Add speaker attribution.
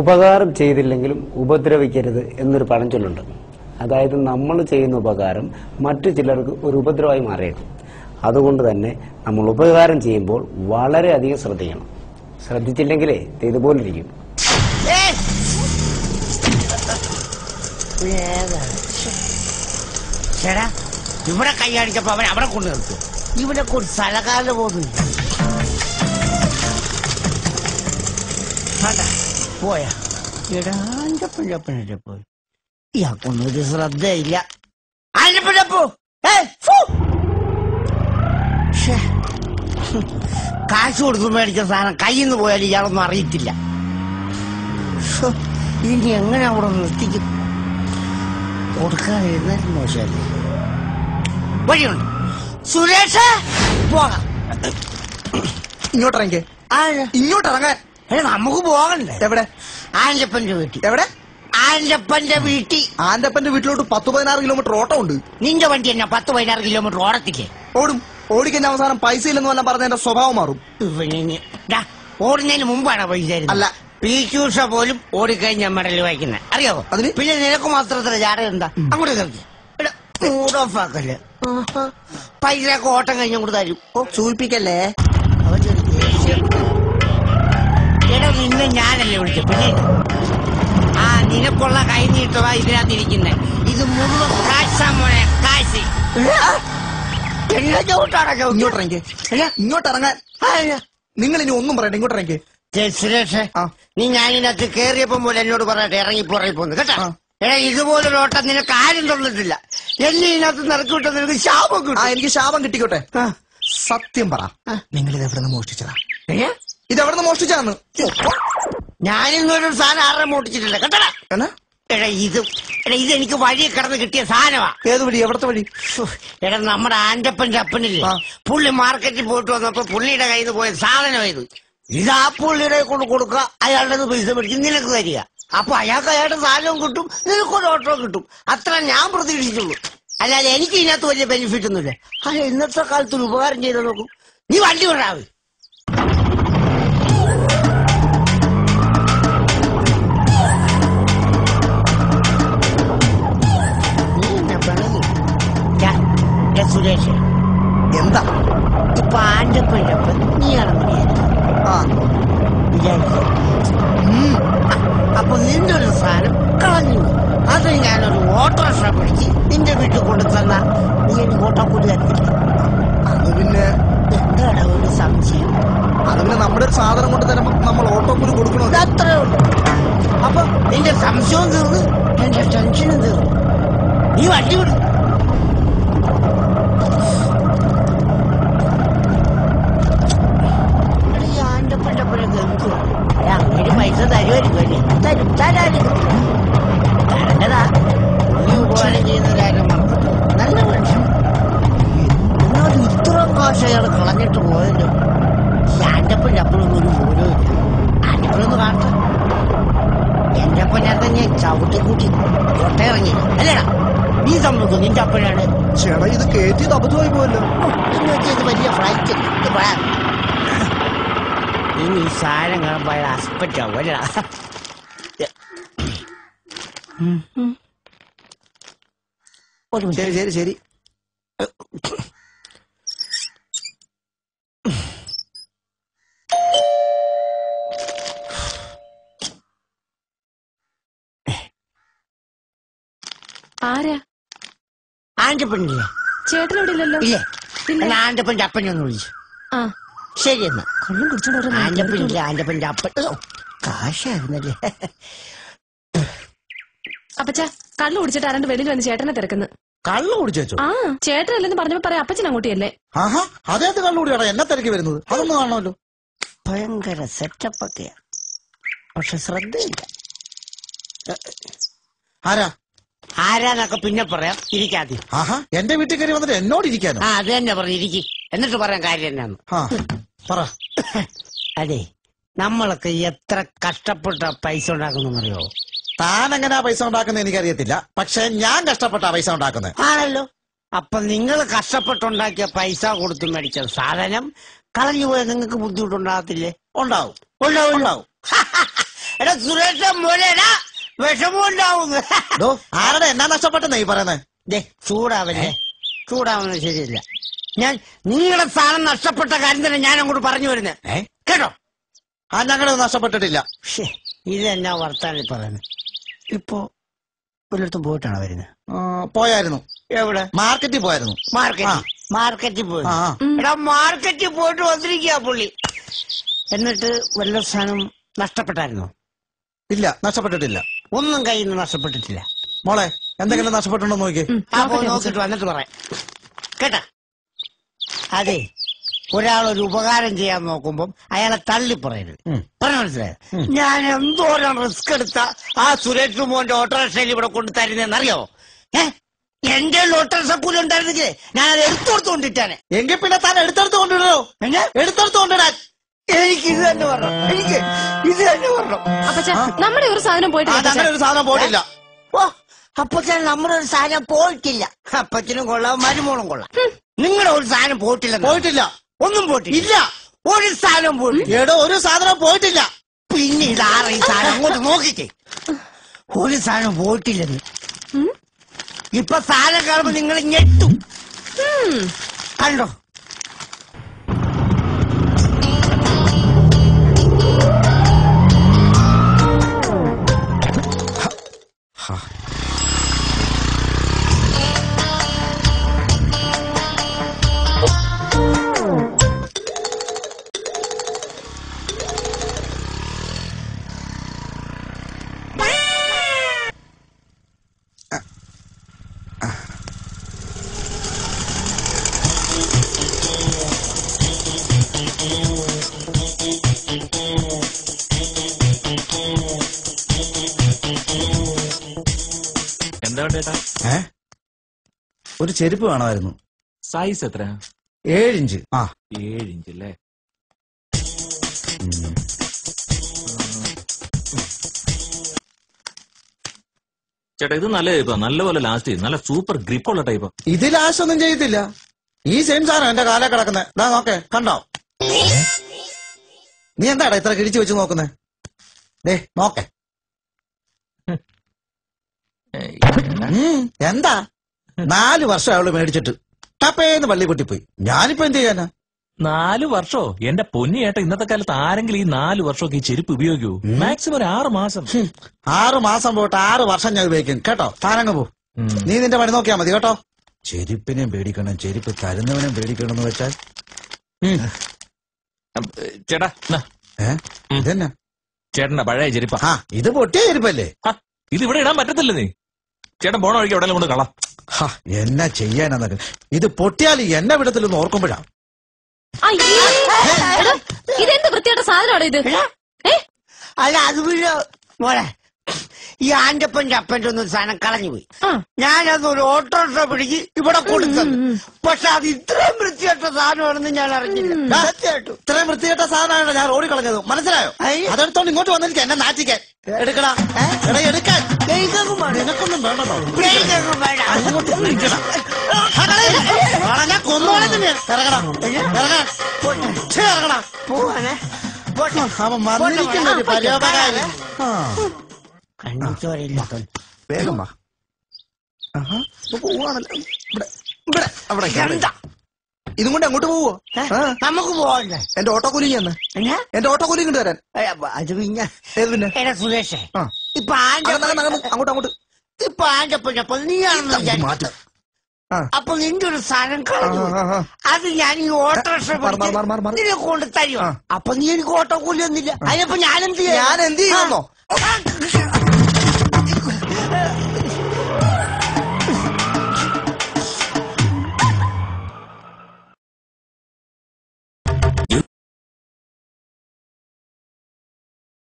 Speaker 1: ഉപകാരം ചെയ്തില്ലെങ്കിലും ഉപദ്രവിക്കരുത് എന്നൊരു പഴഞ്ചൊല്ലുണ്ട്. അതായത് നമ്മൾ ചെയ്യുന്ന ഉപകാരം മറ്റു ചിലർക്ക് ഒരു ഉപദ്രവമായി മാറിയേക്കും. അതുകൊണ്ട് തന്നെ നമ്മൾ ഉപകാരം ചെയ്യുമ്പോൾ വളരെയധികം ശ്രദ്ധിക്കണം. ശ്രദ്ധിച്ചില്ലെങ്കിലേ ഇതുപോലിരിക്കും.
Speaker 2: ചേടാ, ഇവിടെ കൈയടിച്ചപ്പോ അവൻ അവിടെ കൊണ്ടു നിർത്തും. ഇവിടെ ഒരു സ്ഥലകാല പോകുന്നില്ല. പോയാ ഇടാഞ്ചപ്പഴപ്പനെ പോയി. ഇയാൾക്കൊന്നും ഒരു ശ്രദ്ധയില്ല. കാശ് കൊടുത്ത് മേടിച്ച സാധനം കയ്യിൽ നിന്ന് പോയാൽ ഇയാളൊന്നും അറിയത്തില്ല. ഇനി എങ്ങനെ അവിടെ നിർത്തിക്കും? കൊടുക്കാൻ എഴുന്നേരം മോശമല്ലേ? വഴിയുണ്ട്. സുരേഷ് പോകാം.
Speaker 3: ഇങ്ങോട്ടിറങ്ങി. ഇങ്ങോട്ടിറങ്ങാൻ.
Speaker 2: നമുക്ക് പോകണ്ടേ?
Speaker 3: എവിടെ?
Speaker 2: ആൻ്റപ്പന്റെ വീട്ടിൽ.
Speaker 3: എവിടെ?
Speaker 2: ആൻ്റപ്പന്റെ വീട്ടിൽ.
Speaker 3: ആൻ്റപ്പന്റെ വീട്ടിലോട്ട് 10-16 കിലോമീറ്റർ ഓട്ടം ഉണ്ട്.
Speaker 2: നിന്റെ വണ്ടി എന്നാ 10-16 കിലോമീറ്റർ ഓടത്തില്ലേ?
Speaker 3: ഓടും. ഓടിക്കഴിഞ്ഞ അവസാനം പൈസ ഇല്ലെന്ന് വല്ല പറഞ്ഞ എന്റെ സ്വഭാവം മാറും.
Speaker 2: ഓടുന്നതിന് മുമ്പാണ് പൈസ
Speaker 3: അല്ല.
Speaker 2: പീക്യൂഷ പോലും ഓടിക്കഴിഞ്ഞ മെഡൽ വായിക്കുന്നത് അറിയാവോ? അതിന് പിന്നെ നിനക്ക് മാത്രത്തില് ചാട എന്താ? അങ്ങോട്ട് കയറി മൂഡ് ഓഫ് ആക്കല്ലേ. പൈസയൊക്കെ ഓട്ടം കഴിഞ്ഞ കൂടെ തരും.
Speaker 3: സൂചിപ്പിക്കല്ലേ.
Speaker 2: എടാ, നിന്നെ ഞാനല്ലേ വിളിച്ചത്. പിന്നെ നിനക്കുള്ള കൈ നീട്ടവാ ഇതിനകത്തിരിക്കുന്നത്. ഇത് മുഴുവൻ കാശാ മോനെ, കാശ്.
Speaker 3: ഇങ്ങോട്ടിറങ്ങി. ഇങ്ങോട്ടിറങ്ങാൻ. നിങ്ങൾ ഇനി ഒന്നും പറയട്ടെ. ഇങ്ങോട്ടിറങ്ങി.
Speaker 2: സുരേഷ്, നീ ഞാനിനകത്ത് കേറിയപ്പം പോലെ എന്നോട് പറയട്ടെ, ഇറങ്ങിപ്പോന്ന് കേട്ടോ. എടാ, ഇതുപോലൊരു ഓട്ടം നിനക്ക് ആരും തന്നിട്ടില്ല. എന്നെ ഇതിനകത്ത് നിറക്കി വിട്ട നിനക്ക് ശാപം കിട്ടും.
Speaker 3: എനിക്ക് ശാപം കിട്ടിക്കോട്ടെ. സത്യം പറ, നിങ്ങൾ ഇത് എവിടെ നിന്ന് മോഷ്ടിച്ചതാ? ഇതെവിടെ നിന്ന് മോഷ്ടിച്ചാന്ന്?
Speaker 2: ഞാനിന്നൊരു സാധനം ആരെ മോഷ്ടിച്ചിട്ടില്ല കേട്ടടാ. എടാ, ഇതെനിക്ക് വഴി കിടന്ന് കിട്ടിയ സാധനമാ.
Speaker 3: ഏത് വഴി? എവിടത്തെ വഴി?
Speaker 2: എടാ, നമ്മുടെ ആൻ്റപ്പന്റെ അപ്പനില്ലേ, പുള്ളി മാർക്കറ്റിൽ പോയിട്ട് വന്നപ്പോ പുള്ളിയുടെ കയ്യിൽ നിന്ന് പോയ സാധനം ഇത് ആ പുള്ളിയുടെ കൊണ്ട് കൊടുക്കുക, അയാളുടെ പൈസ മേടിച്ച് നിനക്ക് തരിക. അപ്പൊ അയാൾക്ക് അയാളുടെ സാധനവും കിട്ടും, നിനക്കൊരു ഓട്ടോ കിട്ടും. അത്ര ഞാൻ പ്രതീക്ഷിച്ചുള്ളൂ. അല്ലാതെ എനിക്ക് ഇതിനകത്ത് വലിയ ബെനിഫിറ്റ് ഒന്നുമില്ല. ഇന്നത്തെ കാലത്ത് ഒരു ഉപകാരം ചെയ്ത് നോക്കും. നീ വണ്ടി കൊണ്ടാവ്. സുരേഷ്,
Speaker 3: എന്താ
Speaker 2: ഇപ്പൊ ആൻ്റപ്പന്റെ അപ്പൻ നീയാണെന്ന് വിചാരിച്ചു. അപ്പൊ നിന്റെ ഒരു സാധനം കളഞ്ഞു. അത് ഞാനൊരു ഓട്ടോറിക്ഷ പിടിച്ച് നിന്റെ വീട്ടിൽ കൊണ്ടു തന്ന നീ എനിക്ക് ഓട്ടോ കൂടി തരത്തില്ല.
Speaker 3: അത് പിന്നെ
Speaker 2: എന്താണ് ഒരു സംശയം?
Speaker 3: അത് പിന്നെ നമ്മുടെ ഒരു സാധനം കൊണ്ട് തരുമ്പോ നമ്മൾ ഓട്ടോ കൂടി കൊടുക്കണോ?
Speaker 2: അത്രേ ഉള്ളൂ. അപ്പൊ നിന്റെ സംശയവും തീർന്നു, എന്റെ ടെൻഷനും തീർന്നു. നീ വണ്ടി വിടും. പൈസ തരുമായിരിക്കും. തരും, തരാതിരിക്കും. തരേണ്ടതാ. നീ ഉപകാരം ചെയ്യുന്ന കാര്യം മറന്നു. നല്ല മനുഷ്യൻ. എന്നോട് ഇത്രയും കാശ് അയാൾ കളഞ്ഞിട്ട് പോയല്ലോ. ആൻ്റപ്പൻ്റെ അപ്പനൊന്നും ഒരു മൂലമില്ല. ആൻ്റപ്പനൊന്ന് കാണട്ടെ. എന്റെ അപ്പൻ ഞാൻ തന്നെ ചവിട്ടിക്കൂട്ടി ഒട്ടയിറങ്ങി അല്ലേടാ. നീ സമ്മതിക്കും നിന്റെ അപ്പനാണ്.
Speaker 3: ചേട്ടാ, ഇത് കയറ്റിയത് അബദ്ധമായി പോയല്ലോ.
Speaker 2: ഇത് വലിയ ഫ്ലൈറ്റ്. ഇനി ഈ സാധനം കാണുമ്പോ അയാൾ ഹസ്പെറ്റാവും അല്ലടാ.
Speaker 3: ശരി ശരി ശരി.
Speaker 4: ആരാ?
Speaker 2: ആൻ്റപ്പനില്ലേ?
Speaker 4: ചേട്ടനോട് ഇല്ലല്ലോ.
Speaker 2: ഇല്ലേ? ആൻ്റപ്പന്റെ അപ്പനെ ഒന്ന് വിളിച്ചു. ശരി എന്നാ.
Speaker 4: കള്ളും കുടിച്ചോണ്ട്
Speaker 2: ആൻ്റപ്പനില്ല, ആൻ്റപ്പന്റെ അപ്പൻ. കാശായിരുന്നല്ലേ.
Speaker 4: അപ്പച്ച, കള്ളു കുടിച്ചിട്ട് ആരാണ്ട് വെളിയിൽ വന്ന് ചേട്ടനെ തിരക്കുന്നു.
Speaker 3: കള്ളു കുടിച്ചോ?
Speaker 4: ആ, ചേട്ടനല്ലെന്ന് പറഞ്ഞപ്പോ പറയാം അപ്പച്ചൻ അങ്ങോട്ടിയല്ലേ.
Speaker 3: ആഹാ, അതേത് കള്ളുകൂടിയാണോ എന്നെ തിരക്കി വരുന്നത്? അതൊന്നും കാണണമല്ലോ.
Speaker 2: ഭയങ്കര സെറ്റപ്പൊക്കെയാ, പക്ഷെ ശ്രദ്ധയില്ല.
Speaker 3: ആരാ?
Speaker 2: ആരാന്നൊക്കെ പിന്നെ പറയാം. ഇരിക്കാതെ.
Speaker 3: ആഹാ, എന്റെ വീട്ടിൽ കയറി വന്നിട്ട് എന്നോട് ഇരിക്കാനോ?
Speaker 2: അത് തന്നെ പറഞ്ഞു, ഇരിക്കും. എന്നിട്ട് പറയാൻ കാര്യം എന്നാന്ന്
Speaker 3: പറ.
Speaker 2: അതെ, നമ്മളൊക്കെ എത്ര കഷ്ടപ്പെട്ട പൈസ ഉണ്ടാക്കുന്നറിയോ?
Speaker 3: താൻ എങ്ങനെയാ പൈസ ഉണ്ടാക്കുന്നത് എനിക്കറിയത്തില്ല, പക്ഷെ ഞാൻ കഷ്ടപ്പെട്ട പൈസ ഉണ്ടാക്കുന്നത്.
Speaker 2: ആണല്ലോ. അപ്പൊ നിങ്ങൾ കഷ്ടപ്പെട്ടുണ്ടാക്കിയ പൈസ കൊടുത്ത് മേടിച്ച സാധനം കളഞ്ഞു പോയാൽ നിങ്ങൾക്ക് ബുദ്ധിമുട്ടുണ്ടാകത്തില്ലേ?
Speaker 3: ഉണ്ടാവും.
Speaker 2: ഉണ്ടാവും. എടാ സുരേഷ മോലെടാ വിഷമം ഉണ്ടാവുന്നു.
Speaker 3: ആരുടെ എന്നാ നഷ്ടപ്പെട്ടെന്നാ ഈ പറയുന്നത്?
Speaker 2: ചൂടാവുന്നത് ശരിയില്ല. ഞാൻ നിങ്ങളുടെ സ്ഥാനം നഷ്ടപ്പെട്ട കാര്യം തന്നെ ഞാൻ അങ്ങോട്ട് പറഞ്ഞു വരുന്നത് കേട്ടോ.
Speaker 3: ഞങ്ങളുടെ നഷ്ടപ്പെട്ടിട്ടില്ല.
Speaker 2: ഇത് എന്നാ വർത്താനം പറയുന്നത്? ഇപ്പോ ഒരിടത്തും പോയിട്ടാണോ വരുന്നത്?
Speaker 3: പോയായിരുന്നു.
Speaker 2: എവിടെ?
Speaker 3: മാർക്കറ്റിൽ പോയായിരുന്നു.
Speaker 2: മാർക്കറ്റിൽ പോയി. എടാ മാർക്കറ്റിൽ പോയിട്ട് വന്നിരിക്കുക പുള്ളി. എന്നിട്ട് വല്ല സ്ഥാനം നഷ്ടപ്പെട്ടായിരുന്നോ?
Speaker 3: ഇല്ല, നഷ്ടപ്പെട്ടിട്ടില്ല.
Speaker 2: ഒന്നും കയ്യിൽ നിന്ന് നഷ്ടപ്പെട്ടിട്ടില്ല.
Speaker 3: മോളെ എന്തെങ്കിലും നഷ്ടപ്പെട്ടുണ്ടോ നോക്കി.
Speaker 2: അപ്പൊ നോക്കിട്ട് വന്നിട്ട് പറയാം കേട്ടാ. അതെ, ഒരാളൊരു ഉപകാരം ചെയ്യാൻ നോക്കുമ്പം അയാളെ തള്ളി പറയരുത്. പറഞ്ഞു മനസ്സിലായോ? ഞാൻ എന്തോരം റിസ്ക് എടുത്ത ആ സുരേഷ് മോന്റെ ഓട്ടോറിക്ഷയിൽ ഇവിടെ കൊണ്ടു തരുന്നറിയോ? എന്റെ ഓട്ടോറിക്ഷ കൂലി ഉണ്ടായിരുന്നെങ്കിൽ ഞാൻ അത് എടുത്തോടുത്തോണ്ടിട്ടാണ്.
Speaker 3: എങ്കിൽ പിന്നെ താൻ എടുത്തെടുത്ത് കൊണ്ടിടോ. എടുത്തെടുത്ത് കൊണ്ടിടാൻ
Speaker 2: എനിക്ക് ഇത് തന്നെ പറഞ്ഞു. എനിക്ക് ഇത് തന്നെ പറഞ്ഞു.
Speaker 4: നമ്മുടെ ഒരു സാധനം
Speaker 3: പോയിട്ടില്ല.
Speaker 2: ഓ, അപ്പച്ചൻ നമ്മുടെ ഒരു സാധനം പോയിട്ടില്ല. അപ്പച്ചനും കൊള്ളാം, മരുമോളും കൊള്ളാം. നിങ്ങളുടെ ഒരു സാധനം പോയിട്ടില്ല. ഒന്നും പോയിട്ടില്ല. ഇല്ല, ഒരു സാധനം പോയിട്ടില്ല.
Speaker 3: എടോ, ഒരു സാധനം പോയിട്ടില്ല.
Speaker 2: പിന്നെ ഇതാറ ഈ സാധനം അങ്ങോട്ട് നോക്കിക്കേ. ഒരു സാധനം പോയിട്ടില്ലെന്ന് ഇപ്പൊ സാധനം കാണുമ്പോ നിങ്ങൾ ഞെട്ടും. കണ്ടോ?
Speaker 3: ഒരു ചെരുപ്പ് വേണമായിരുന്നു.
Speaker 5: സൈസ് എത്ര?
Speaker 3: 7 ഇഞ്ച്.
Speaker 5: 7 ഇഞ്ച് അല്ലേ? ചേട്ടാ ഇത് നല്ല ടൈപ്പാ, നല്ലപോലെ ലാസ്റ്റ് ചെയ്യും, നല്ല സൂപ്പർ ഗ്രിപ്പുള്ള ടൈപ്പാ.
Speaker 3: ഇത് ലാസ്റ്റ് ഒന്നും ചെയ്യത്തില്ല. ഈ സെയിം സാധനം എന്റെ കാലേ കിടക്കുന്നത്. നോക്കേ, കണ്ടോ? നീ എന്താടാ ഇത്ര കിഴിച്ചു വെച്ച് നോക്കുന്നേ? നോക്കേ. എന്താ 4 വർഷം അവള് മേടിച്ചിട്ട് ടപ്പേന്ന് പള്ളി പൊട്ടിപ്പോയി. ഞാനിപ്പോ എന്ത് ചെയ്യാനാ?
Speaker 5: 4 വർഷോ? എന്റെ പൊന്നി ഏട്ടാ, ഇന്നത്തെ കാലത്ത് ആരെങ്കിലും ഈ 4 വർഷമൊക്കെ ഈ ചെരുപ്പ് ഉപയോഗിക്കൂ? മാക്സിമം ഒരു 6 മാസം.
Speaker 3: 6 മാസം പോയിട്ട് 6 വർഷം ഞാൻ ഉപയോഗിക്കും കേട്ടോ. താനങ്ങ് പോ. നീ നിന്റെ പണി നോക്കിയാ മതി കേട്ടോ. ചെരുപ്പിനെയും പേടിക്കണം, ചെരുപ്പ് തരുന്നവനെയും പേടിക്കണം എന്ന് വെച്ചാൽ.
Speaker 5: ചേട്ടാ
Speaker 3: ഇതെന്നാ?
Speaker 5: ചേട്ടന്റെ പഴയ ചെരുപ്പാ.
Speaker 3: ഇത് പൊട്ടിയ ചെരുപ്പല്ലേ?
Speaker 5: ഇത് ഇവിടെ ഇടാൻ പറ്റത്തില്ല. നീ ചേട്ടൻ പോണ വഴിക്ക് എവിടെ കൊണ്ട് കളാം.
Speaker 3: എന്നാ ചെയ്യാനെന്നൊക്കെ. ഇത് പൊട്ടിയാൽ എന്നെ വിടത്തില്ലെന്ന് ഓർക്കുമ്പോഴാ.
Speaker 4: ഇതെന്ത് വൃത്തിയായിട്ട സാധനമാണ് ഇത്?
Speaker 2: അല്ല അത് പിന്നെ മോളെ, ഈ ആന്റപ്പന്റെ അപ്പന്റെ ഒന്നും സാധനം കളഞ്ഞുപോയി. ഞാനതൊരു ഓട്ടോറിക്ഷ പിടിച്ച് ഇവിടെ കൊടുത്തത്. പക്ഷെ അത് ഇത്രയും വൃത്തിയായിട്ട സാധനമാണെന്ന് ഞാൻ അറിഞ്ഞില്ല. സത്യമായിട്ടും
Speaker 3: ഇത്രയും വൃത്തിയായിട്ട സാധനമാണ് ഞാൻ റോഡിൽ കളഞ്ഞത്. മനസ്സിലായോ? അതെടുത്തോണ്ട് ഇങ്ങോട്ട് വന്നിരിക്കാം എന്നെ നാറ്റിക്കാൻ. എടുക്കടാ, എടുക്കാൻ. നിനക്കൊന്നും വേണ്ടോ? കൊന്നോളെ തന്നെ. ഇറങ്ങണം, ഇറങ്ങാൻ പോവാനെ. അവൻ വന്നിരിക്കുന്ന ഒരു പരോപകാരം. വേഗം വാ. പോവാണല്ലോ. ഇവിടെ അവിടെ ഇതും കൊണ്ട് അങ്ങോട്ട് പോവോ?
Speaker 2: നമുക്ക് പോവാ.
Speaker 3: എന്റെ ഓട്ടോ കൂലി എന്ന്. എന്റെ ഓട്ടോ കൂലി കൊണ്ട് തരാൻ.
Speaker 2: അത് പിന്നെ
Speaker 3: പിന്നെ
Speaker 2: സുരേഷേ, ഇപ്പൊ
Speaker 3: അങ്ങോട്ട്
Speaker 2: ഇപ്പൊ ആന്റപ്പ നീയാണെന്ന് മാറ്റ. അപ്പൊ നിന്റെ ഒരു സാധനം കളഞ്ഞു. അത് ഞാൻ ഈ ഓട്ടോറിക്ഷ നിന്നെ കൊണ്ട് തരുമോ? അപ്പൊ നീ എനിക്ക് ഓട്ടോ കൂലി ഒന്നില്ല. അതിനപ്പോ ഞാൻ എന്ത് ചെയ്യാനോ?